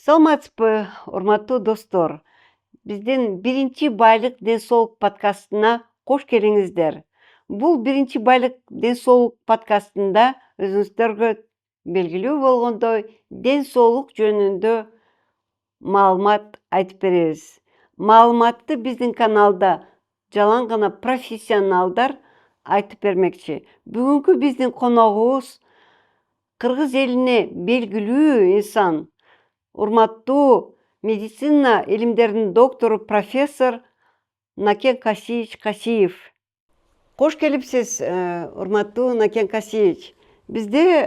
Саламатсызбы, урматтуу достор. Биздин биринчи байлык ден соолук подкастына кош келиңиздер. Бул биринчи байлык ден соолук подкастында өзүңүздөргө белгилүү болгондой ден соолук жөнүндө маалымат айтып беребиз. Маалыматты биздин каналда жалаң гана профессионалдар айтып бермекчи. Бүгүнкү биздин коногубуз кыргыз элине белгилүү инсан, урматтуу медицина илимдеринин доктору профессор Накен Касиевич Касиев. Кош келипсиз, урматтуу Накен Касиевич. Бизде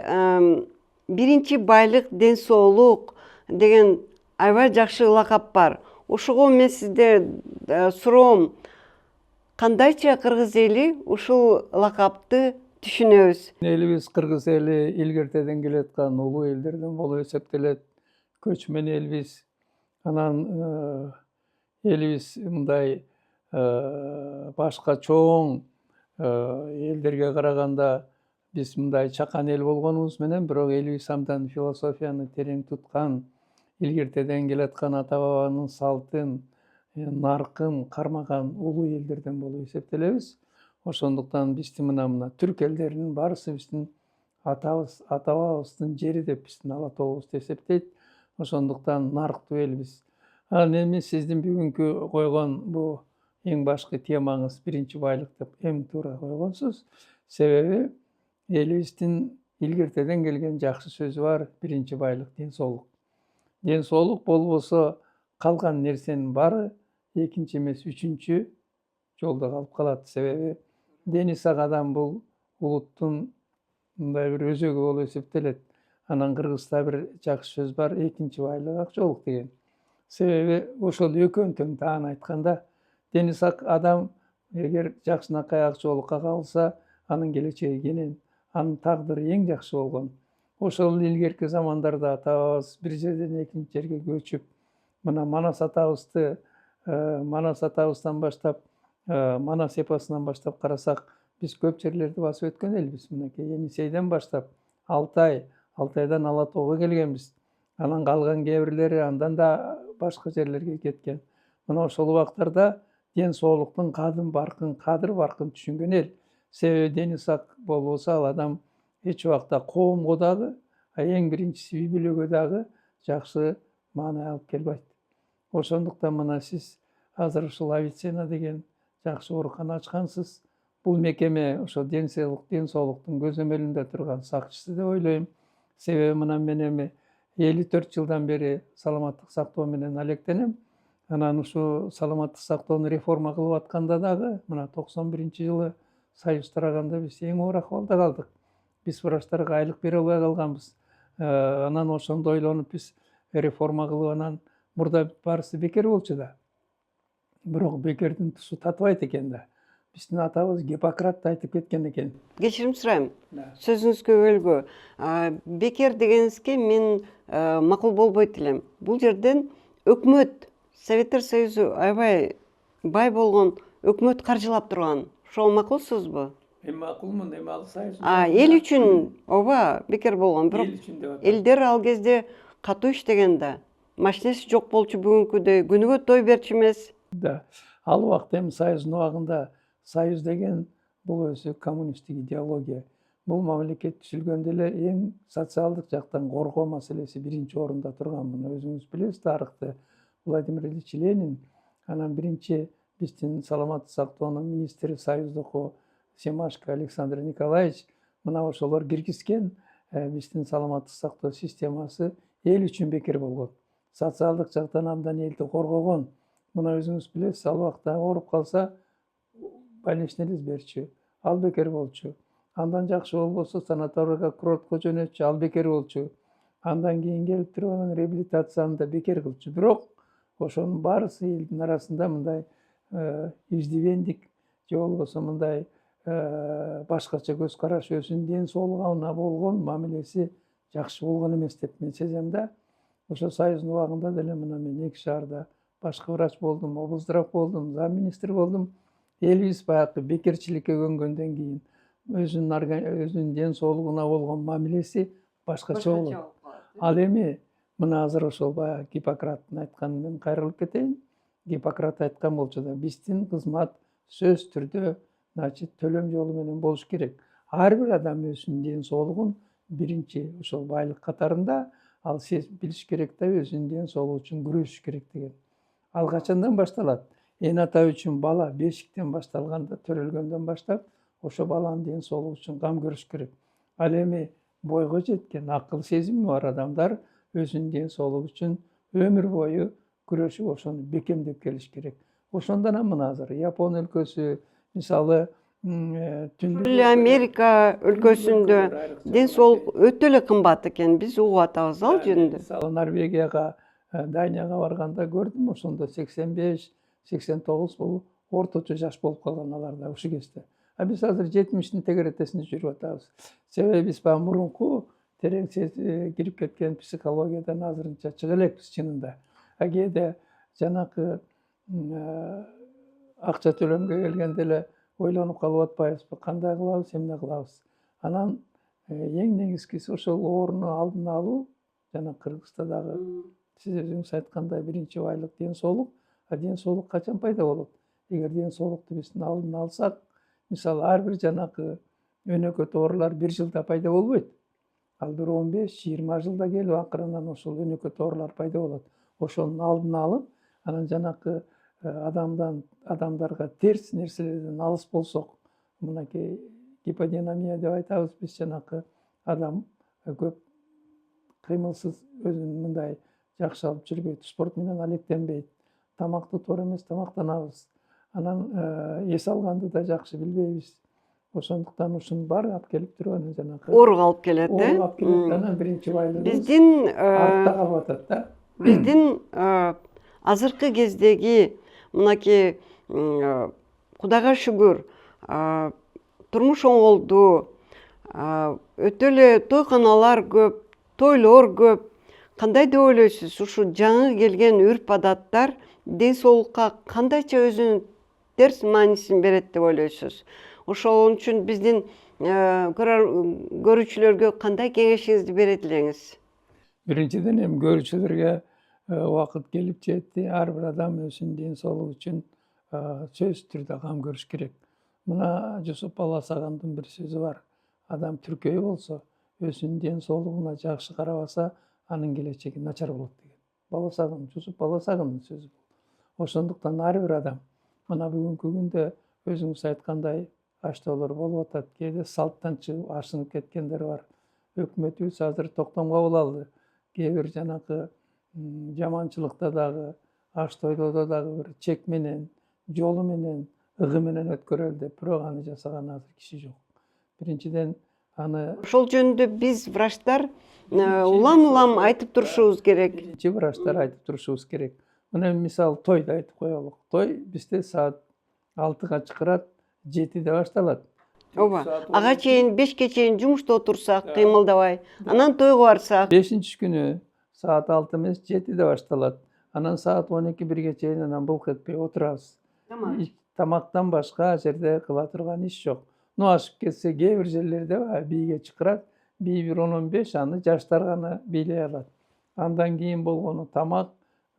биринчи байлык ден соолук деген аябай жакшы лакап бар. Ошого мен сизден суроом, кандайча кыргыз эли ушул лакапты түшүнөбүз? Элибиз кыргыз эли илгертеден келаткан улуу элдерден болуп эсептелет. Көчмөн элбиз. Анан элибиз мындай башка чоң элдерге караганда биз мындай чакан эл болгонубуз менен, бирок элибиз абдан философияны терең туткан, илгертеден келаткан ата бабанын салтын, наркын кармаган улуу элдерден болуп эсептелебиз. Ошондуктан биздин мына түрк элдеринин баарысы биздин ата бабабыздын жери деп биздин ала тообузду эсептейт. Ошондуктан нарктуу элбиз. Анан эми сиздин бүгүнкү койгон бул эң башкы темаңыз биринчи байлык деп эң туура койгонсуз. Себеби элибиздин илгертеден келген жакшы сөзү бар: биринчи байлык ден соолук. Ден соолук болбосо калган нерсенин баары экинчи эмес үчүнчү жолдо калып калат. Себеби дени сак адам бул улуттун мындай бир өзөгү болуп эсептелет. Анан кыргызда бир жакшы сөз бар: экинчи байлык акчолук деген. Себеби ошол экөөнү тең таан айтканда, дени сак адам эгер жакшынакай акчолукка кабылса, анын келечеги кенен, анын тагдыры эң жакшы болгон. Ошол илгерки замандарда ата бабабыз бир жерден экинчи жерге көчүп, мына Манас атабыздан баштап, Манас эпосунан баштап карасак, биз көп жерлерди басып өткөн элбиз. Мынакей Енисейден баштап Алтайдан Ала тоого келгенбиз. Анан калган кээ бирлери андан да башка жерлерге кеткен. Мына ошол убактарда ден соолуктун кадыр баркын түшүнгөн эл. Себеби дени сак болбосо ал адам эч убакта коомго дагы, эң биринчиси үй бүлөгө дагы жакшы маанай алып келбейт. Ошондуктан мына сиз азыр ушул Авиценна деген жакшы оорукана ачкансыз. Бул мекеме ошо ден соолуктун көзөмөлүндө турган сакчысы деп ойлойм. Себеби мына мен эми 54 жылдан бери саламаттык сактоо менен алектенем. Анан ушу саламаттык сактоону реформа кылып атканда дагы, мына 91-жылы союз тараганда биз эң оор акыбалда калдык. Биз врачтарга айлык бере албай калганбыз. Анан ошондо ойлонуп биз реформа кылып, анан мурда баарысы бекер болчу да. Бирок бекердин тусу татыбайт экен да. Биздин атабыз Гиппократты айтып кеткен экен. Кечирим сурайм, сөзүңүзгө бөлгө. Бекер дегениңизге мен макул болбойт элем. Бул жерден өкмөт, Советтер Союзу аябай бай болгон өкмөт каржылап турган. Ошого макулсузбу? Эми макулмун, эми ал союз. Эл үчүн ооба бекер болгон, бирок Эл үчүн деп атат. элдер ал кезде катуу иштеген да. Машинеси жок болчу бүгүнкүдөй, күнүгө той берчү эмес. Да. Ал убакта эми союздун убагында союз деген бул өзү коммунисттик идеология. Бул мамлекет түзүлгөндө эле эң социалдык жактан коргоо маселеси биринчи орунда турган. Муну өзүңүз билесиз, тарыхты. Владимир Ильич Ленин, анан биринчи биздин саламаттык сактоонун министри союздуку Семашко Александр Николаевич, мына ошолор киргизген биздин саламаттык сактоо системасы эл үчүн бекер болгон. Социалдык жактан абдан элди коргогон. Мына өзүңүз билесиз, ал убакта ооруп калса больничный лист берчү, ал бекер болчу. Андан жакшы болбосо санаторийга, курортко жөнөтчү, ал бекер болчу. Андан кийин келип туруп анан реабилитацияны да бекер кылчу. Бирок ошонун баарысы элдин арасында мындай иждивендик же болбосо мындай башкача көз караш, өзүнүн ден соолугуна болгон мамилеси жакшы болгон эмес деп мен сезем да. Ошо союздун убагында деле мына мен 2 шаарда башкы врач болдум, облздрав болдум, зам министр болдум. Элибиз баягы бекерчиликке көнгөндөн кийин өзүнүн ден соолугуна болгон мамилеси башкача болот. Ал эми Мына азыр ошол баягы Гиппократтын айтканын мен кайрылып кетейин. Гиппократ айткан болчу да, биздин кызмат сөзсүз түрдө, значит, төлөм жолу менен болуш керек. Ар бир адам өзүнүн ден соолугун биринчи ошол байлык катарында ал билиш керек да, өзүнүн ден соолугу үчүн күрөшүш керек деген. Ал качандан башталат? Эн ата үчүн бала бешиктен башталганда, төрөлгөндөн баштап, ошо баланын ден соолугу үчүн кам көрүш керек. Ал эми бойго жеткен, акыл сезими бар адамдар өзүнүн ден соолугу үчүн өмүр бою күрөшүп, ошону бекемдеп келиш керек. Ошондон мына азыр Япон өлкөсү, мисалы, түндүк эле Америка өлкөсүндө ден соолук өтө эле кымбат экен. Биз угуп атабыз ал жөнүндө. мисалы Норвегияга, Данияга барганда көрдүм, ошондо 85-89 бул орточо жаш болуп калган аларда ушул кезде. А биз азыр 70-тин тегеретесинде жүрүп атабыз. Себеби биз баягы мурунку терең кирип кеткен психологиядан азырынча чыга элекпиз чынында. А кээде жанакы акча төлөмгө келгенде эле ойлонуп калып атпайбызбы, кандай кылабыз, эмне кылабыз. Анан эң негизгиси ошол ооруну алдын алуу. Жана Кыргызда дагы сиз өзүңүз айткандай биринчи байлык ден соолук. А ден соолук качан пайда болот? Эгер ден соолукту биз алдын алсак, мисалы ар бир жанакы өнөкөт оорулар бир жылда пайда болбойт. Ал бир 15-20 жылда келип акырынан ошол өнөкөт оорулар пайда болот. Ошонун алдын алып, анан жанакы адамдарга терс нерселерден алыс болсок, мынакей гиподинамия деп айтабыз биз, жанакы адам көп кыймылсыз өзүн мындай жакшы алып жүрбөйт, спорт менен алектенбейт, тамакты туура эмес тамактанабыз, анан эс алганды да жакшы билбейбиз. Ошондуктан ушунун баары алып келип туруп анан жанакы Ооруга алып келет, ооруга алып келет. Анан биринчи байлыгыбыз Биздин артта калып атат да. биздин азыркы кездеги мынакей Кудайга шүгүр турмуш оңолду, өтө эле тойканалар көп, тойлор көп. Кандай деп ойлойсуз? Ушу жаңы келген үрп адаттар ден соолукка кандайча өзүнүн терс маанисин берет деп ойлойсуз? Ошол үчүн биздин көрүүчүлөргө кандай кеңешиңизди берет элеңиз? Биринчиден эми көрүүчүлөргө убакыт келип жетти. Ар бир адам өзүнүн ден соолугу үчүн сөзсүз түрдө кам көрүш керек. Мына Жусуп Баласагандын бир сөзү бар. Адам түркөй болсо, өзүнүн ден соолугуна жакшы карабаса, анын келечеги начар болот деген. Жусуп Баласагандын сөзү. Ошондуктан ар бир адам мына бүгүнкү күндө өзүңүз айткандай аштоолор болуп атат. Кээде салттан чыгып ашынып кеткендер бар. Өкмөтүбүз азыр токтомго кабыл алды. Кээ бир жанакы жаманчылыкта дагы, аштойлордо дагы бир чек менен, жолу менен, ыгы менен өткөрөлү деп, бирок аны жасаган азыр киши жок. Биринчиден аны Ошол жөнүндө биз врачтар улам айтып турушубуз керек. биринчи врачтар айтып турушубуз керек. Мына мисалы тойду айтып коелук. Той бизде саат 6-га чакырат, 7-де башталат. Ооба. Ага чейин 5ке чейин жумушта отурсак, кыймылдабай, анан тойго барсак. 5-нчи күнү саат 6 эмес, 7-де башталат. Анан саат 12-1ге чейин анан булк этпей отурабыз. Тамактан башка жерде кыла турган иш жок. Ашып кетсе, кээ бир жерлерде бийге чакырат, бий 1-10-15, аны жаштар гана бийлей алат. Андан кийин болгону тамак,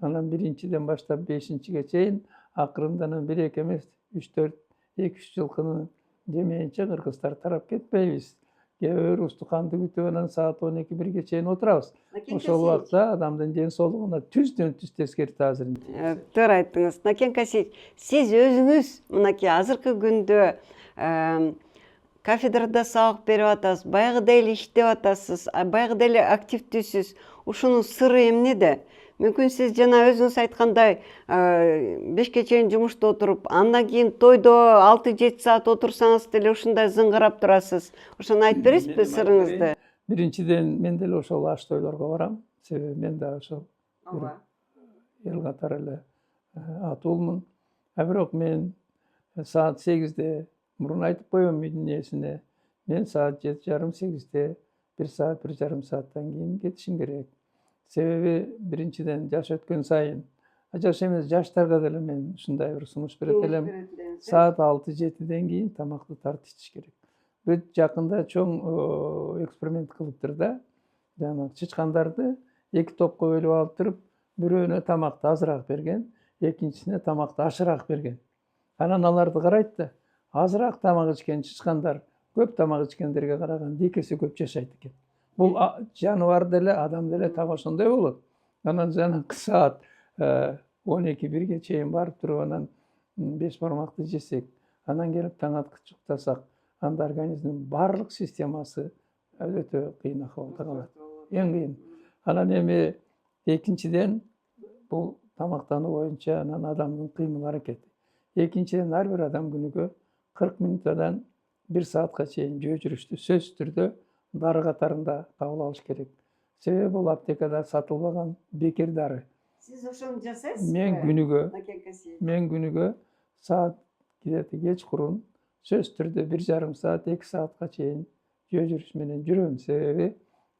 анан 1-ден баштап 5-ге чейин, акырында 1-2 эмес, 3-4, 2-3 жылкыны жемейинче кыргыздар тарап кетпейбиз. Кээ бир устуканды күтүп анан саат 12-1ге чейин отурабыз. Ошол убакта адамдын ден соолугуна түздөн түз тескери таасир. Туура айттыңыз. Накен Касич, сиз өзүңүз мынакей азыркы күндө кафедрада сабак берип атасыз, баягыдай эле иштеп атасыз, баягыдай эле активдүүсүз. Ушунун сыры эмнеде? Мүмкүн сиз жана өзүңүз айткандай 5ке чейин жумушта отуруп, андан кийин тойдо 6-7 саат отурсаңыз деле ушундай зыңгырап турасыз. Ошону айтып бересизби сырыңызды? Биринчиден мен деле ошол аштойлорго барам. Себеби мен да ошол эл катары эле атуулмун. Бирок мен саат 8-де мурун айтып коем үйдүн ээсине. Мен саат 7:30-8-де 1 саат, 1,5 сааттан кийин кетишим керек. Себеби биринчиден жаш өткөн сайын, жаш эмес жаштарга деле мен ушундай бир сунуш берет элем. Саат 6-7-ден кийин тамакты тартыштыш керек. Бүт жакында чоң эксперимент кылыптыр да. Жана чычкандарды эки топко бөлүп алып туруп, бирөөнө тамакты азыраак берген, экинчисине тамакты ашыраак берген. Анан аларды карайт да, азыраак тамак ичкен чычкандар көп тамак ичкендерге караганда 2 эсе көп жашайт экен. Бул жаныбар деле, адам деле так ошондой болот. Анан жанакы саат 12-1ге чейин барып туруп, анан 5 бармакты жесек, анан келип таң аткыча уктасак, анда организмдин баардык системасы өтө кыйын акыбалда калат. Эң кыйын. Анан эми экинчиден бул тамактануу боюнча анан адамдын кыймыл аракети. Экинчиден ар бир адам күнүгө 40 минуттан 1 саатка чейин жөө жүрүштү сөзсүз түрдө дары катарында кабыл алыш керек. Себеби бул аптекада сатылбаган бекер дары. Сиз ошону жасайсызбы? Мен күнүгө саат где-то кечкурун сөзсүз түрдө 1,5 саат, 2 саатка чейин жөө жүрүш менен жүрөм. Себеби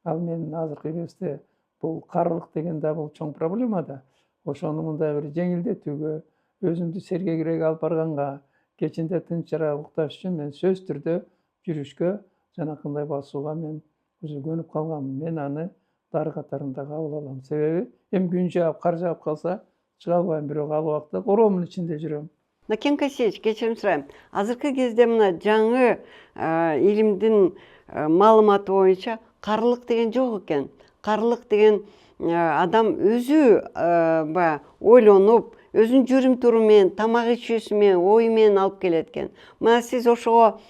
ал менин азыркы кезде бул карылык деген да бул чоң проблема да. Ошону мындай бир жеңилдетүүгө, өзүмдү сергегирээк алып барганга, кечинде тынчыраак укташ үчүн мен сөзсүз түрдө жүрүшкө, жанакындай басууга мен уже көнүп калганмын. Мен аны дары катарында кабыл алам. Себеби эми күн жаап, кар жаап калса чыга албайм, бирок ал убакта короомдун ичинде жүрөм. Накен Касиевич, кечирим сурайм. Азыркы кезде мына жаңы илимдин маалыматы боюнча карылык деген жок экен. Карылык деген адам өзү баягы ойлонуп, өзүнүн жүрүм туруму менен, тамак ичүүсү менен, ою менен алып келет экен. Мына сиз ошого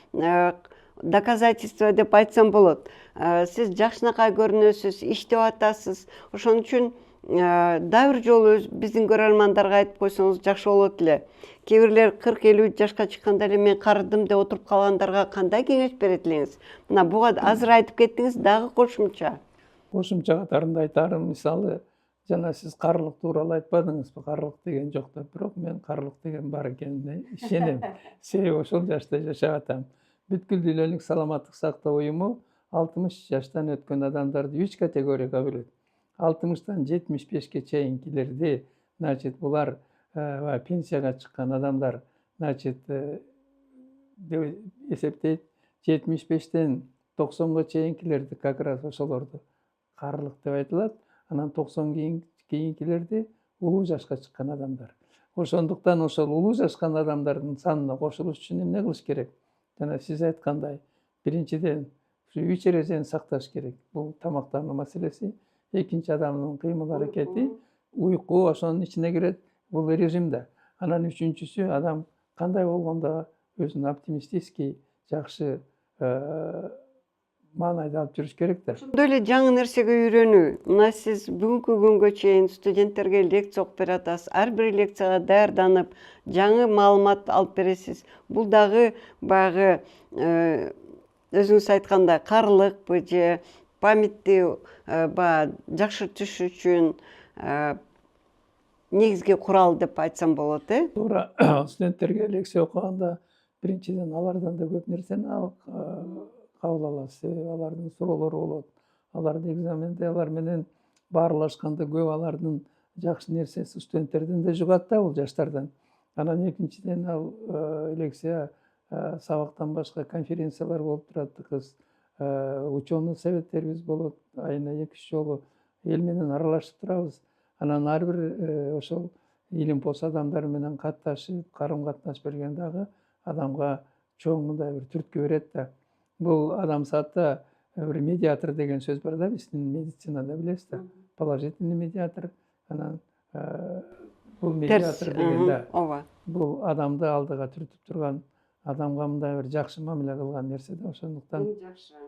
доказательство деп айтсам болот. Сиз жакшынакай көрүнөсүз, иштеп атасыз. Ошон үчүн дагы бир жолу биздин көрөрмандарга айтып койсоңуз жакшы болот эле. Кээ бирлер 40-50 жашка чыкканда эле мен карыдым деп отуруп калгандарга кандай кеңеш берет элеңиз? Мына буга азыр айтып кеттиңиз, дагы кошумча. Кошумча катарында айтарым, мисалы, жана сиз карылык тууралуу айтпадыңызбы? Карылык деген жок деп, бирок мен карылык деген бар экенине ишенем. Себеби ошол жашта жашап атам. Бүткүл дүйнөлүк саламаттык сактоо уюму 60 жаштан өткөн адамдарды 3 категорияга бөлөт. 60-тан 75-ке чейинкилерди, значит, булар пенсияга чыккан адамдар, значит, деп эсептейт. 75-тен 90-га чейинкилерди как раз ошолорду карылык деп айтылат. Анан 90 кийинкилерди улуу жашка чыккан адамдар. Ошондуктан ошол улуу жашкан адамдардын санына кошулуш үчүн эмне кылыш керек? Жана сиз айткандай, биринчиден 3 эрежени сакташ керек. Бул тамактануу маселеси. Экинчи адамдын кыймыл аракети, уйку ошонун ичине кирет, бул режим да. Анан үчүнчүсү, адам кандай болгондо өзүн оптимистический, жакшы маанайда алып жүрүш керек да. Ошондой эле жаңы нерсеге үйрөнүү. Мына сиз бүгүнкү күнгө чейин студенттерге лекция окуп бере атасыз. Ар бир лекцияга даярданып, жаңы маалымат алып бересиз. Бул дагы баягы өзүңүз айткандай карылыкпы же памятти баягы жакшыртыш үчүн негизги курал деп айтсам болот, Туура, студенттерге лекция окуганда биринчиден алардан да көп нерсени кабыл аласыз. Себеби алардын суроолору болот. Аларды экзаменде алар менен баарлашканда көп алардын жакшы нерсеси студенттерден да жугат да, бул жаштардан. Анан экинчиден ал лекция сабактан башка конференциялар болуп турат. Кыз ученый советтерибиз болот. Айына 2-3 жолу эл менен аралашып турабыз. Анан ар бир ошол илимпоз адамдар менен катташып, карым-катнаш берген дагы адамга чоң мындай бир түрткү берет да. Бул адамзатта бир медиатор деген сөз бар да, биздин медицинада билесиз да. Положительный медиатор. Анан бул медиатор деген да. Ооба. Бул адамды алдыга түртүп турган, адамга мындай бир жакшы мамиле кылган нерсе да. Ошондуктан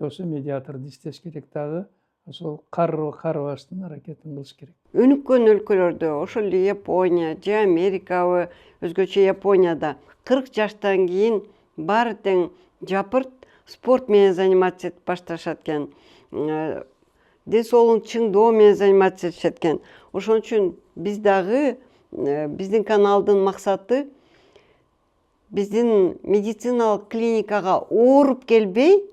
ошо медиаторду иштеш керек дагы. Ошол карыбаштын аракетин кылыш керек. Өнүккөн өлкөлөрдө, ошол эле Япония же Америкабы, өзгөчө Японияда 40 жаштан кийин баары тең жапырт спорт менен заниматься этип башташат экен. Ден соолугун чыңдоо менен заниматься этишет экен. Ошон үчүн биз дагы биздин каналдын максаты биздин медициналык клиникага ооруп келбей,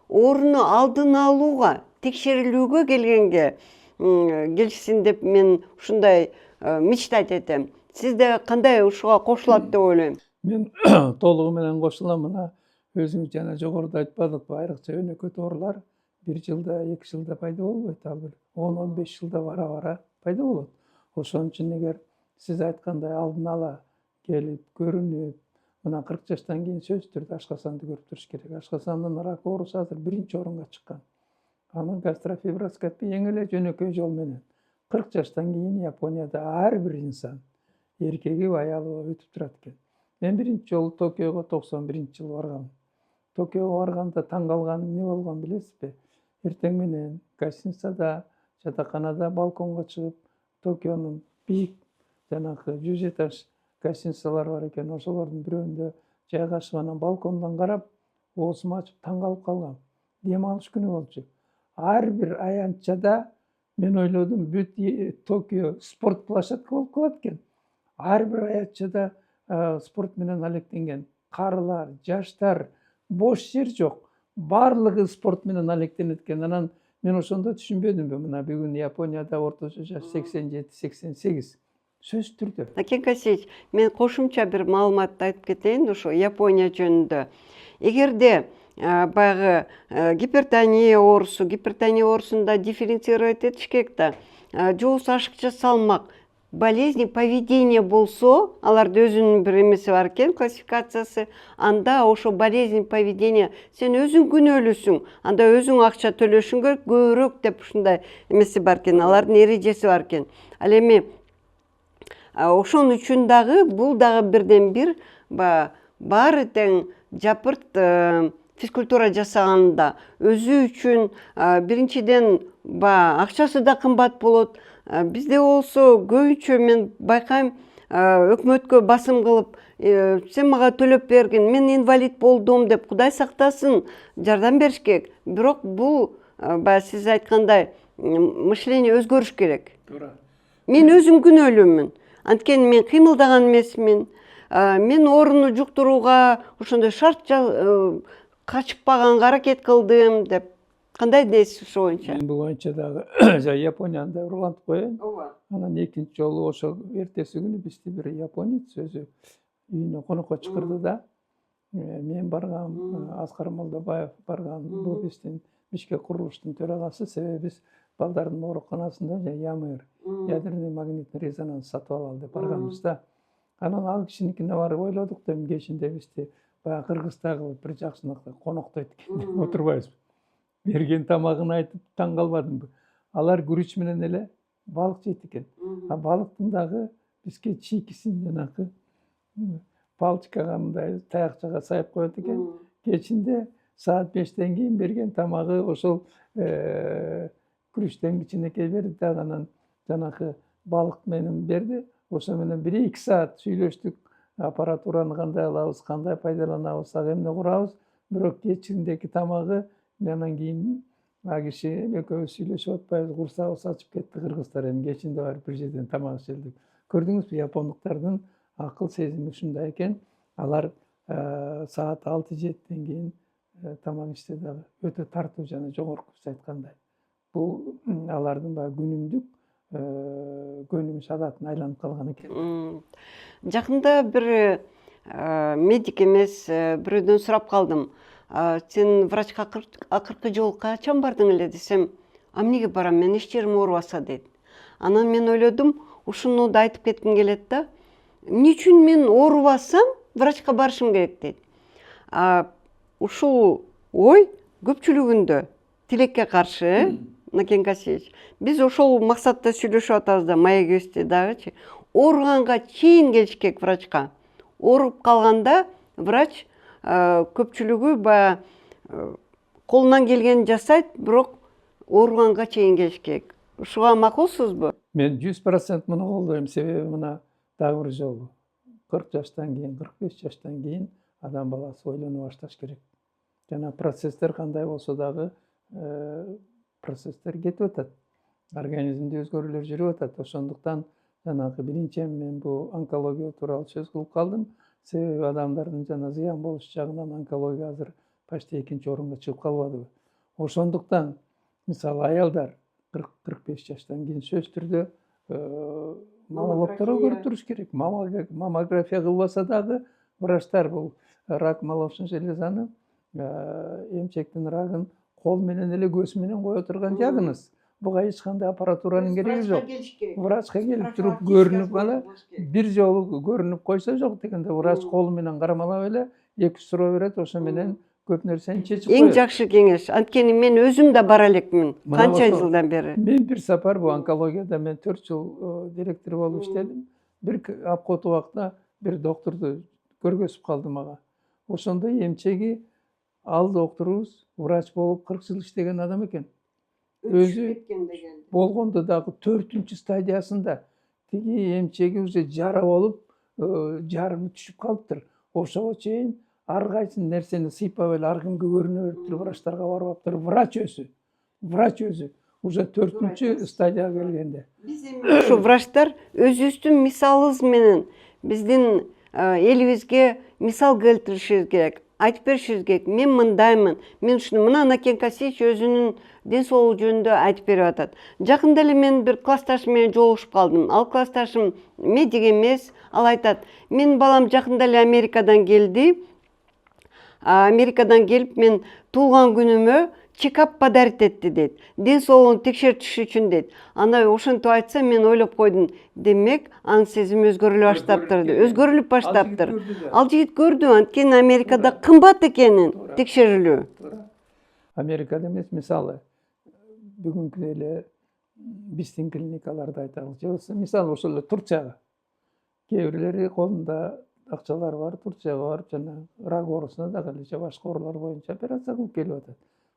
ооруну алдын алууга, текшерилүүгө келгенге келишсин деп мен ушундай мечтать этем. Сиз да кандай ушуга кошулат деп ойлойм. Мен толугу менен кошулам. Мына өзүңүз жана жогоруда айтпадыкпы, айрыкча өнөкөт оорулар 1 жылда 2 жылда пайда болбойт, ал бир 10-15 жылда бара пайда болот. Ошон үчүн эгер сиз айткандай алдын ала келип көрүнүп, мына 40 жаштан кийин сөзсүз түрдө ашкасанды көрүп туруш керек. Ашкасандын рак оорусу азыр 1-орунга чыккан. Анын гастрофиброскопия эң эле жөнөкөй жол менен 40 жаштан кийин Японияда ар бир инсан, эркеги аялы өтүп турат экен. Мен 1-жолу Токиого 91-жылы баргам. Токиого барганда таң калганым эмне болгон билесизби? Эртең менен гостиницада, жатаканада балконго чыгып, Токионун бийик жанагы 100 этаж гостиницалар бар экен. Ошолордун бирөөндө жайгашып, анан балкондон карап, оозуму ачып таң калып калгам. Дем алыш күнү болчу. Ар бир аянтчада мен ойлодум, бүт Токио спорт площадка болуп калат экен. Ар бир аянтчада спорт менен алектенген. Карылар, жаштар, бош жер жок. Барлыгы спорт менен алектенет экен. Анан мен ошондо түшүнбөдүмбү, мына бүгүн Японияда орточо жаш 87-88. Сөзсүз түрдө. Накен Касич, мен кошумча бир маалымат айтып кетейин ошо Япония жөнүндө. Эгерде баягы гипертония оорусунда дифференцировать этиш керек да. Жоосу ашыкча салмак, болезни поведения болсо, аларда өзүнүн бир эмеси бар экен, классификациясы. Анда ошо болезнь поведения, сен өзүң күнөөлүүсүң, анда өзүң акча төлөшүң керек, көбүрөөк деп ушундай эмеси бар экен, алардын эрежеси бар экен. Ал эми ошон үчүн дагы бул дагы бирден бир баары тең жапырт физкультура жасаганында өзү үчүн биринчиден акчасы да кымбат болот. Бизде болсо көбүнчө мен байкайм, өкмөткө басым кылып, сен мага төлөп бергин, мен инвалид болдум деп, Кудай сактасын, жардам бериш керек. Бирок бул сиз айткандай мышление өзгөрүш керек. Туура. Мен өзүм күнөөлүүмүн. Анткени мен кыймылдаган эмесмин. Мен ооруну жуктурууга ошондой шарт качпаганга аракет кылдым деп. Кандай дейсиз ошо боюнча? Мен бул боюнча дагы Японияны да урлантып коеюн. Ооба. Анан экинчи жолу ошо эртеси күнү бизди бир японец өзү үйүнө конокко чакырды да. Мен баргам, Аскар Молдобаев барган. Бул биздин Бишкек курулуштун төрагасы. Себеби биз балдардын ооруканасында ЯМР, ядерный магнитный резонанс сатып алалы деп барганбыз да. Анан ал кишиникине барып ойлодук да, кечинде бизди баягы Кыргызда кылып бир жакшынакай коноктойт экен деп отурбайбызбы. Берген тамагын айтып таң калбадымбы? Алар күрүч менен эле балык жейт экен. Балыктын дагы бизге чийкисин жанагы палочкага мындай таякчага сайып коет экен. Кечинде саат 5-тен кийин берген тамагы ошол күрүчтөн кичинекей берди дагы, анан жанагы балык менен берди. Ошо менен 1-2 саат сүйлөштүк. Аппаратураны кандай алабыз, кандай пайдаланабыз, ага эмне курабыз. Бирок кечиндеги тамагы андан кийин киши экөөбүз сүйлөшүп атпайбыз, курсагыбыз ачып кетти, кыргыздар эми кечинде барып бир жерден тамак ичели деп. Көрдүңүзбү, япондуктардын акыл сезими ушундай экен. Алар саат 6-7-тен кийин тамак ичсе дагы өтө тартуу жана жогорку сиз айткандай. Бул алардын күнүмдүк көнүмүш адатына айланып калган экен. Жакында бир медик эмес бирөөдөн сурап калдым. Сен врачка акыркы жолу качан бардың эле десем, эмнеге барам, мен эч жерим оорубаса дейт. Анан мен ойлодум, ушуну да айтып кетким келет да. Эмне үчүн мен оорубасам, врачка барышым керек дейт. Ушул ой көпчүлүгүндө тилекке каршы, Накен Касич. Биз ошол максатта сүйлөшүп атабыз да, маегибизди дагычы. Ооруганга чейин келиш керек врачка. Ооруп калганда врач көпчүлүгү колунан келгенин жасайт, бирок ооруганга чейин келиш керек. Ушуга макулсузбу? Мен 100% муну колдойм. Себеби мына дагы бир жолу 40 жаштан кийин, 45 жаштан кийин адам баласы ойлоно башташ керек. Жана процесстер кандай болсо дагы процесстер кетип атат. Организмде өзгөрүүлөр жүрүп атат. Ошондуктан жанагы биринчи мен бул онкология тууралуу сөз кылып калдым. Себеби адамдардын жана зыян болуш жагынан онкология азыр почти 2-орунга чыгып калбадыбы. Ошондуктан мисалы аялдар 40-45 жаштан кийин сөзсүз түрдө маммологторго көрүп туруш керек. Маммография кылбаса дагы врачтар бул рак молочной железаны, эмчектин рагын кол менен эле көз менен кое турган диагноз. Буга эч кандай аппаратуранын кереги жок. Врачка келип туруп көрүнүп ала бир жолу көрүнүп койсо жок дегенде врач колу менен кармалап эле 2 суроо берет, ошо менен көп нерсени чечип Эң коет. жакшы кеңеш. Анткени мен өзүм да бара элекмин. Мына Канча ошо жылдан бери. Мен бир сапар бу онкологияда мен 4 жыл директор болуп иштедим. Бир апкот убакта бир доктурду көргөзүп калды мага. Ошондо эмчеги ал докторубуз врач болуп 40 жыл иштеген адам экен. Өзү болгондо дагы 4-үнчү стадиясында тиги эмчеги уже жара болуп, жарымы түшүп калыптыр. Ошого чейин ар кайсы нерсени сыйпап эле ар кимге көрүнө бериптир, врачтарга барбаптыр. Врач өзү уже 4-үнчү стадияга келгенде. Биз эми ушу врачтар өзүбүздүн мисалыбыз менен биздин элибизге мисал келтиришибиз керек. Айтып беришибиз керек. Мен мындаймын. Мен ушуну мына Накен Касиевич өзүнүн ден соолугу жөнүндө айтып берип атат. Жакында эле мен бир классташым менен жолугушуп калдым. Ал классташым медик эмес. Ал айтат: "Менин балам жакында эле Америкадан келди. Америкадан келип мен туулган күнүмө чекап подарить этти" дейт. Ден соолугун текшертиш үчүн дейт. Анда ошентип айтса мен ойлоп койдум. Демек, анын сезими өзгөрүлүп баштаптыр. Ал жигит көрдү, анткени Америкада кымбат экенин текшерилүү. Америкада эмес, мисалы бүгүнкү эле биздин клиникаларды айталы. Же болбосо мисалы ошол эле Турцияга. Кээ бирлери колунда акчалары бар, Турцияга барып жана рак оорусуна дагы эле же башка оорулар боюнча операция кылып келип атат.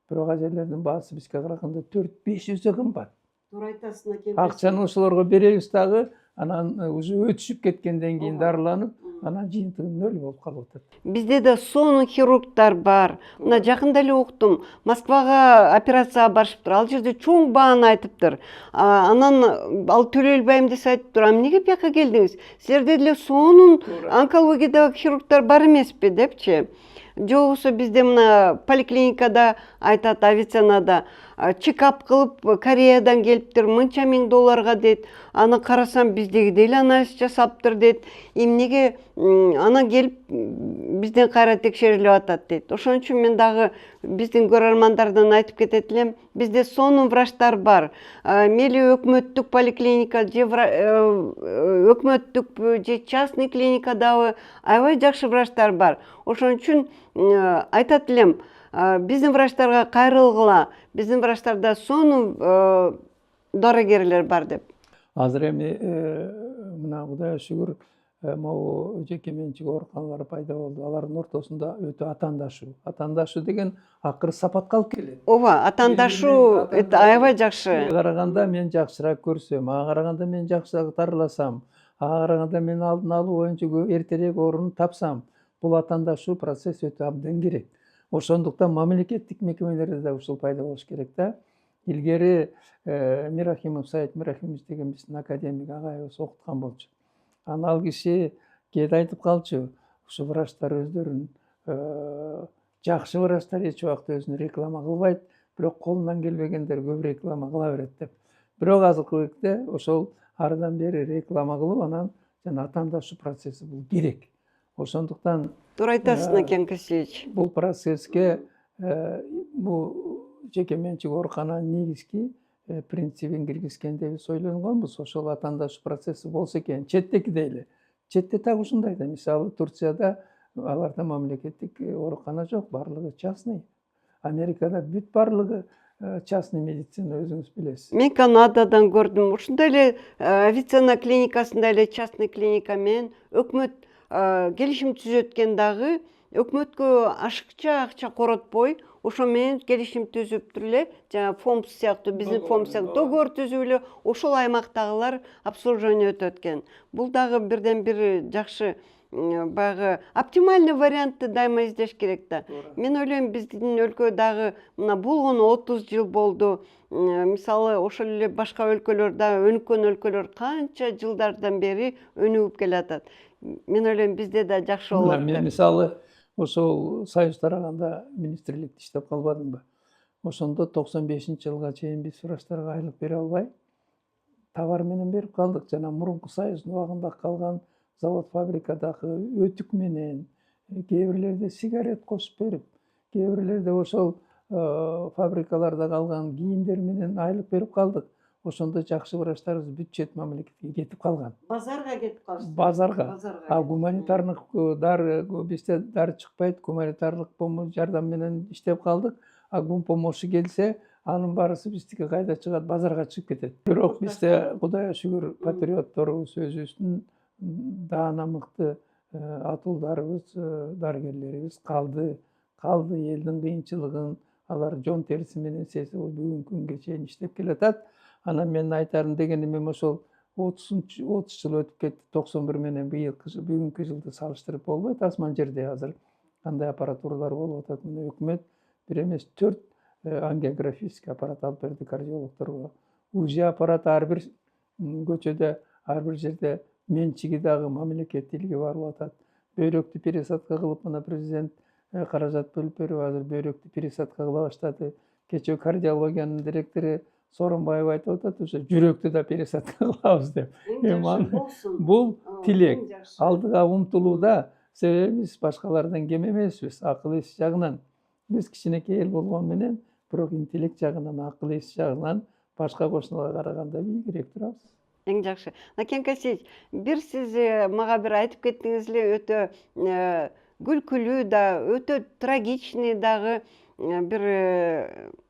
Бирок ал жерлердин баасы бизге караганда 4-5 эсе кымбат. Туура айтасың, Накен. Акчаны ошолорго беребиз дагы, анан уже өтүшүп кеткенден кийин дарыланып, анан жыйынтыгы нөл болуп калып атат. Бизде да сонун хирургдар бар. Мына жакында эле уктум. Москвага операцияга барышыптыр. Ал жерде чоң бааны айтыптыр. Анан ал төлөй албайм десе айтыптыр: "А эмнеге бияка келдиңиз? Силерде деле сонун онкологиядагы хирургдар бар эмеспи?" депчи. Же болбосо бизде мына поликлиникада айтат, авиценада чекап кылып Кореядан келиптир, мынча миң долларга дейт. Аны карасам биздегидей эле анализ жасаптыр дейт. Эмнеге анан келип бизден кайра текшерилип атат дейт. Ошон үчүн мен дагы биздин көрөрмандардан айтып кетет элем, бизде сонун врачтар бар. Мейли өкмөттүк поликлиника же өкмөттүк же частный клиникадагы аябай жакшы врачтар бар. Ошон үчүн айтат элем, биздин врачтарга кайрылгыла. Биздин врачтарда сонун дарыгерлер бар деп. Азыр эми мына Кудайга шүгүр могу жеке менчик ооруканалар пайда болду. Алардын ортосунда өтө атаандашуу. Атаандашуу деген акыры сапатка алып келет. Ооба, атаандашуу аябай жакшы. Караганда мен жакшыраак көрсөм, ага караганда мен жакшыраак дарыласам, ага караганда мен алдын алуу боюнча эртерээк орун тапсам, бул атаандашуу процесс өтө абдан керек. Ошондуктан мамлекеттик мекемелерде да ушул пайда болуш керек да. Илгери Мирахимов, Саид Мирахимович деген биздин академик агайыбыз окуткан болчу. Анан ал киши кээде айтып калчу, ушу врачтар өздөрүн жакшы врачтар эч убакта өзүн реклама кылбайт, бирок колунан келбегендер көп реклама кыла берет деп. Бирок азыркы кезде ошол арыдан бери реклама кылып, анан жана атаандашуу процесси бул керек. Ошондуктан Туура айтасың, Накен Касиевич. бул процесске бул жеке менчик оорукананын негизги принцибин киргизген деп ойлонгонбуз. Ошол атаандашуу процесси болсо экен. Четтекидей эле. Четте так ушундай да. Мисалы Турцияда аларда мамлекеттик оорукана жок, баардыгы частный. Америкада бүт баардыгы частный медицина, өзүңүз билесиз. Мен Канададан көрдүм. Ушундай эле Авиценна клиникасында эле частный клиника менен өкмөт келишим түзөт экен дагы. Өкмөткө ашыкча акча коротпой, ошо менен келишим түзүп эле, жана фонд сыяктуу, биздин фонд сыяктуу договор түзүп эле ошол аймактагылар обслуживание өтөт экен. Бул дагы бирден бир жакшы баягы оптимальный вариантты дайыма издеш керек да. Мен ойлойм, биздин өлкө дагы мына болгону 30 жыл болду. Мисалы ошол эле башка өлкөлөрдө, өнүккөн өлкөлөр канча жылдардан бери өнүгүп келатат. Мен ойлойм, бизде да жакшы болот. Мен мисалы ошол Союз тараганда министрликте иштеп калбадымбы? Ошондо 95-жылга чейин биз врачтарга айлык бере албай, товар менен берип калдык. Жана мурунку Союздун убагында калган завод фабрикадагы өтүк менен, кээ бирлерде сигарет кошуп берип, кээ бирлерде ошол фабрикаларда калган кийимдер менен айлык берип калдык. Ошондо жакшы врачтарыбыз бюджет мамлекетке кетип калган. Базарга кетип калышты. Базарга. А Базарга. гуманитардык дары бизде дары чыкпайт, гуманитардык жардам менен иштеп калдык. А гум помощи келсе, анын баарысы биздики кайда чыгат? Базарга чыгып кетет. Бирок бизде Кудайга шүгүр патриотторубуз, өзүбүздүн даана мыкты атуулдарыбыз, дарыгерлерибиз калды. Элдин кыйынчылыгын алар жон териси менен сезип бүгүнкү күнгө чейин иштеп келатат. Анан менин айтарым дегеним эми ошол 30 жыл өтүп кетти. 91 менен бүгүнкү жылды салыштырып болбойт. Асман жерде азыр кандай аппаратуралар болуп атат. Мына өкмөт бир эмес 4 ангиографический аппарат алып берди кардиологдорго. УЗИ аппараты ар бир көчөдө, ар бир жерде менчиги дагы мамлекет элге барып атат. Бөйрөктү пересадка кылып, мына президент каражат бөлүп берип азыр бөйрөктү пересадка кыла баштады. Кечээ кардиологиянын директору Сооронбаев айтып атат, ошо жүрөктү да пересадка кылабыз деп. Бул тилек, алдыга умтулууда, себеби биз башкалардан кем эмеспиз, акыл эс жагынан. Биз кичинекей эл болгону менен, бирок интеллект жагынан, акыл эс жагынан башка кошуналарга караганда бийигирээк турабыз. Эң жакшы. Накен Касич, бир сиз мага бир айтып кеттиңиз эле, өтө күлкүлүү да, өтө трагичный дагы бир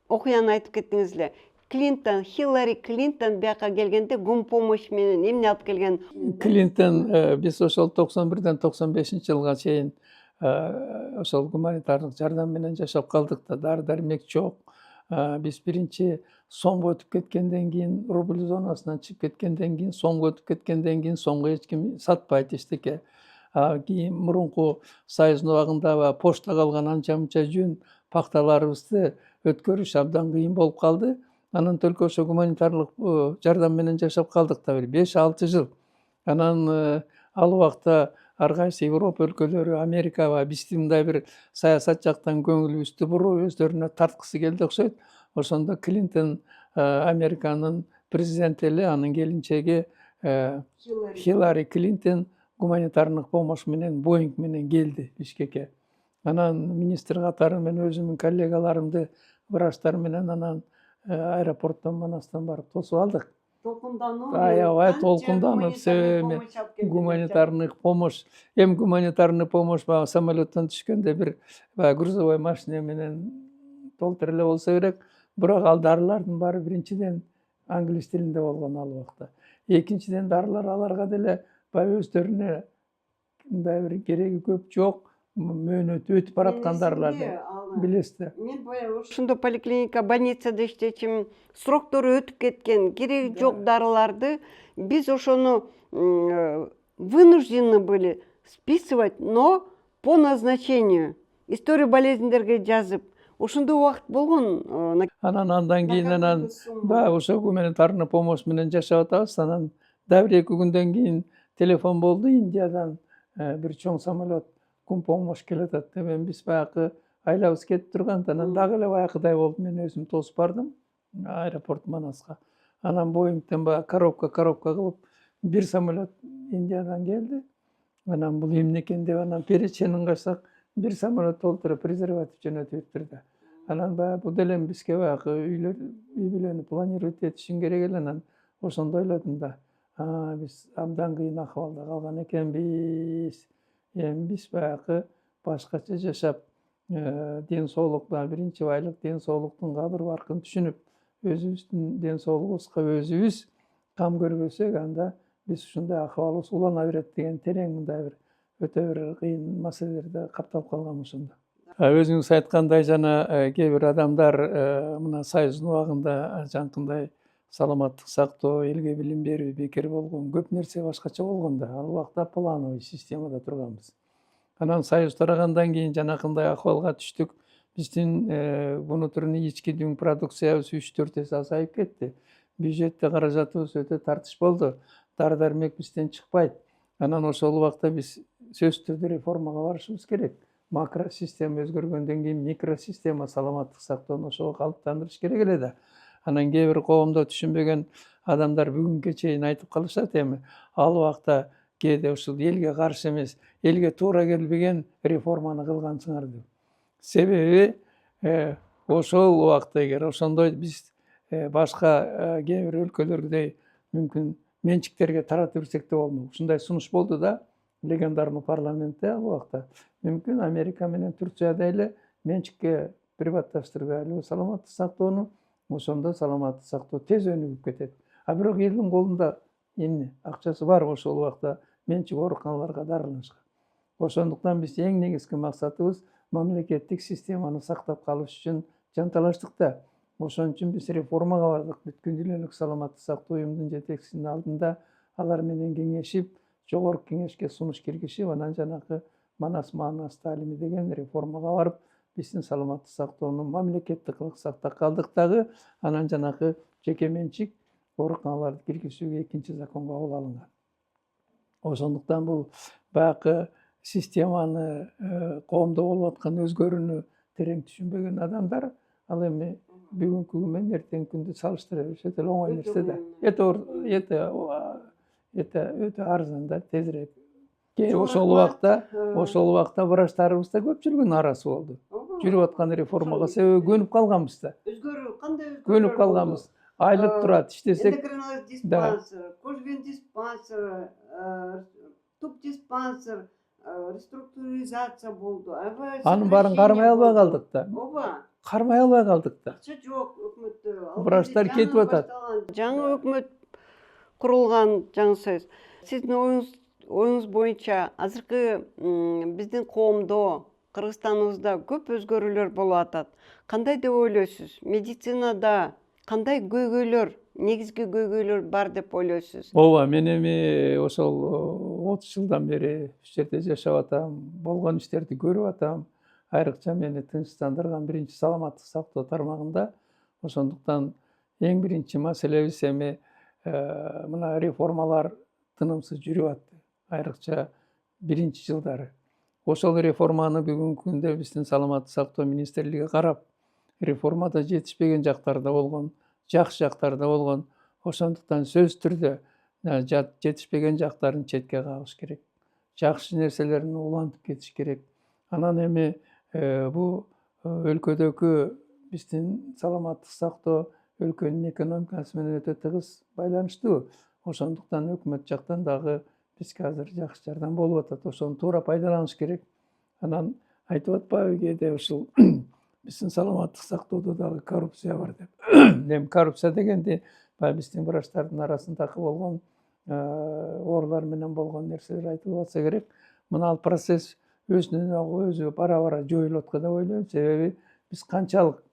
окуяны айтып кеттиңиз эле. Хиллари Клинтон бияка келгенде гум помощь менен эмне алып келген? Клинтон биз ошол 91-ден 95-жылга чейин ошол гуманитардык жардам менен жашап калдык да, дары-дармек жок. Биз биринчи сомго өтүп кеткенден кийин, рубль зонасынан чыгып кеткенден кийин, сомго өтүп кеткенден кийин, сомго эч ким сатпайт эчтеке. Кийин мурунку Союздун убагында почта калган анча-мынча жүн пакталарыбызды өткөрүш абдан кыйын болуп калды. Анан только ошо гуманитарлык жардам менен жашап калдык да бир 5-6 жыл. Анан ал убакта ар кайсы Европа өлкөлөрү, Америка бизди мындай бир саясат жактан көңүлүбүздү буруп, өздөрүнө тарткысы келди окшойт. Ошондо Клинтон Американын президенти эле, анын келинчеги Хиллари Клинтон гуманитардык помощь менен, Боинг менен келди Бишкекке. Анан министр катары мен өзүмдүн коллегаларымды, врачтар менен анан аэропорттон Манастан барып тосуп алдык. Толкундануу. Аябай толкунданып, себеби гуманитарный помощь. Эми гуманитарный помощь самолеттон түшкөндө бир грузовой машина менен толтура эле болсо керек. Бирок ал дарылардын баары биринчиден англис тилинде болгон ал убакта. Экинчиден дарылар аларга деле өздөрүнө мындай бир кереги көп жок. Мөөнөтү өтүп бараткан дарыларды билесиздер. Мен баягы ошондо поликлиника, больницада иштечим, сроктору өтүп кеткен, кереги жок дарыларды биз ошону вынуждены были списывать, но по назначению. История болезнендерге жазып, ошондой убакыт болгон. Андан кийин ошо гуманитарный помощь менен жашап атабыз. Анан дагы 1-2 күндөн кийин телефон болду Индиядан, бир чоң самолет гум помощь келатат деп. Биз баягы айлабыз кетип турган. Анан дагы эле баягыдай болду. Мен өзүм тосуп бардым аэропорт Манаска. Анан Боингден коробка кылып бир самолет Индиядан келди. Анан бул эмне экен деп анан переченин качсак, бир самолет толтура презерватив жөнөтүптүр да. Анан бул деле бизге баягы үй бүлөнү планировать этишин керек эле. Анан ошондо ойлодум да, биз абдан кыйын акыбалда калган экенбиз. Эми биз баягы башкача жашап, ден соолук биринчи байлык ден соолуктун кадыр баркын түшүнүп, өзүбүздүн ден соолугубузга өзүбүз кам көрбөсөк, анда биз ушундай акыбалыбыз улана берет деген терең мындай бир өтө бир кыйын маселелерде капталып калгам ошондо. Өзүңүз айткандай жана кээ бир адамдар мына Союздун убагында жанакындай саламаттык сактоо, элге билим берүү бекер болгон, көп нерсе башкача болгон да. Ал убакта плановый системада турганбыз. Анан Союз тарагандан кийин жанакындай акыбалга түштүк. Биздин внутренний ички дүң продукциябыз 3-4 эсе азайып кетти. Бюджетте каражатыбыз өтө тартыш болду. Дары-дармек бизден чыкпайт. Анан ошол убакта биз сөзсүз түрдө реформага барышыбыз керек. Макросистема өзгөргөндөн кийин микросистема саламаттык сактоону ошого калыптандырыш керек эле да. Анан кээ бир коомдо түшүнбөгөн адамдар бүгүнкү чейин айтып калышат, эми ал убакта кээде ушул элге каршы эмес, элге туура келбеген реформаны кылгансыңар деп. Себеби ошол убакта эгер ошондой биз башка кээ бир өлкөлөрдөй мүмкүн менчиктерге таратып берсек да болмок. Ушундай сунуш болду да легендарный парламентте ал убакта. Мүмкүн Америка менен Турцияда эле менчикке приватташтырып алып саламаттык сактоону, ошондо саламаттык сактоо тез өнүгүп кетет. А бирок элдин колунда эмне акчасы бар ошол убакта менчик ооруканаларга дарыланышка. Ошондуктан биз эң негизги максатыбыз мамлекеттик системаны сактап калыш үчүн жанталаштык да. Ошон үчүн биз реформага бардык. Бүткүл дүйнөлүк саламаттык сактоо уюмунун жетекчисинин алдында алар менен кеңешип, жогорку кеңешке сунуш киргизип, анан жанагы Манас Манас Талими деген реформага барып, биздин саламаттык сактоону мамлекеттик кылып сактап калдык дагы, анан жанагы жеке менчик ооруканаларды киргизүүгө экинчи закон кабыл алынган. Ошондуктан бул баягы системаны коомдо болуп аткан өзгөрүүнү терең түшүнбөгөн адамдар ал эми бүгүнкү күн менен эртеңки күндү салыштыра беришет эле оңой нерсе да. Өтө арзан да, тезирээк. Ошол убакта врачтарыбыз да көпчүлүгүнүн арасы болду. Жүрүп аткан реформага себеби көнүп калганбыз да. Өзгөрүү кандай өзгөрүү? Көнүп калганбыз. Айлык турат иштесек. Эндокринология диспансер, кожвен диспансер, туп диспансер, реструктуризация болду. Анын баарын кармай албай калдык да. Ооба. Кармай албай калдык да. Акча жок өкмөттө. Врачтар кетип атат. Жаңы өкмөт курулган, жаңы сөз. Сиздин оюңуз боюнча азыркы биздин коомдо, Кыргызстаныбызда көп өзгөрүүлөр болуп атат. Кандай деп ойлойсуз? Медицинада кандай көйгөйлөр, негизги көйгөйлөр бар деп ойлойсуз? Ооба, мен эми ошол 30 жылдан бери ушул жерде жашап атам, болгон иштерди көрүп атам. Айрыкча мени тынчтандырган биринчи саламаттык сактоо тармагында. Ошондуктан эң биринчи маселебиз эми мына реформалар тынымсыз жүрүп атты. Айрыкча биринчи жылдары. Ошол реформаны бүгүнкү күндө биздин саламаттык сактоо министрлиги карап, реформада жетишпеген жактары да болгон, жакшы жактары да болгон. Ошондуктан сөзсүз түрдө жетишпеген жактарын четке кагыш керек. Жакшы нерселерин улантып кетиш керек. Анан эми бул өлкөдөгү биздин саламаттык сактоо өлкөнүн экономикасы менен өтө тыгыз байланыштуу. Ошондуктан өкмөт жактан дагы бизге азыр жакшы жардам болуп атат. Ошону туура пайдаланыш керек. Анан айтып атпайбы кээде ушул биздин саламаттык сактоодо дагы коррупция бар деп. Эми коррупция дегенди баягы биздин врачтардын арасындагы болгон оорулар менен болгон нерселер айтылып атса керек. Мына ал процесс өзү бара жоюлат деп ойлойм. Себеби биз канчалык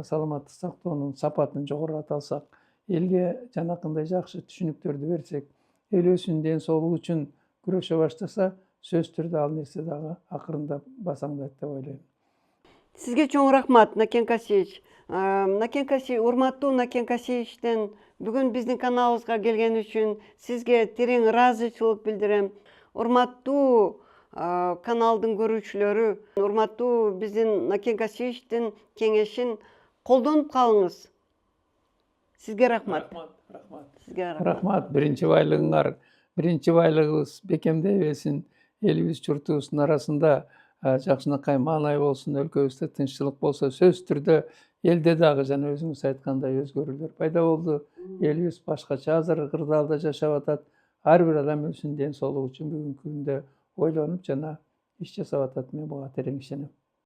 саламаттык сактоонун сапатын жогорулата алсак, элге жанакындай жакшы түшүнүктөрдү берсек, эл өзүнүн ден соолугу үчүн күрөшө баштаса, сөзсүз түрдө ал нерсе дагы акырындап басаңдайт деп ойлойм. Сизге чоң рахмат, Накен Касиевич. Урматтуу Накен Касиевичтен бүгүн биздин каналыбызга келген үчүн сизге терең ыраазычылык билдирем. Урматтуу каналдын көрүүчүлөрү, урматтуу биздин Накен Касиевичтин кеңешин колдонуп калыңыз. Сизге рахмат. Сизге Рахмат. Биринчи байлыгыбыз бекемдей берсин. Элибиз, журтубуздун арасында жакшынакай маанай болсун, өлкөбүздө тынччылык болсо, сөзсүз түрдө элде дагы жана өзүңүз айткандай өзгөрүүлөр пайда болду. Элибиз башкача азыр кырдаалда жашап атат. Ар бир адам өзүнүн ден соолугу үчүн бүгүнкү күндө ойлонуп жана иш жасап атат. Мен буга терең ишенем.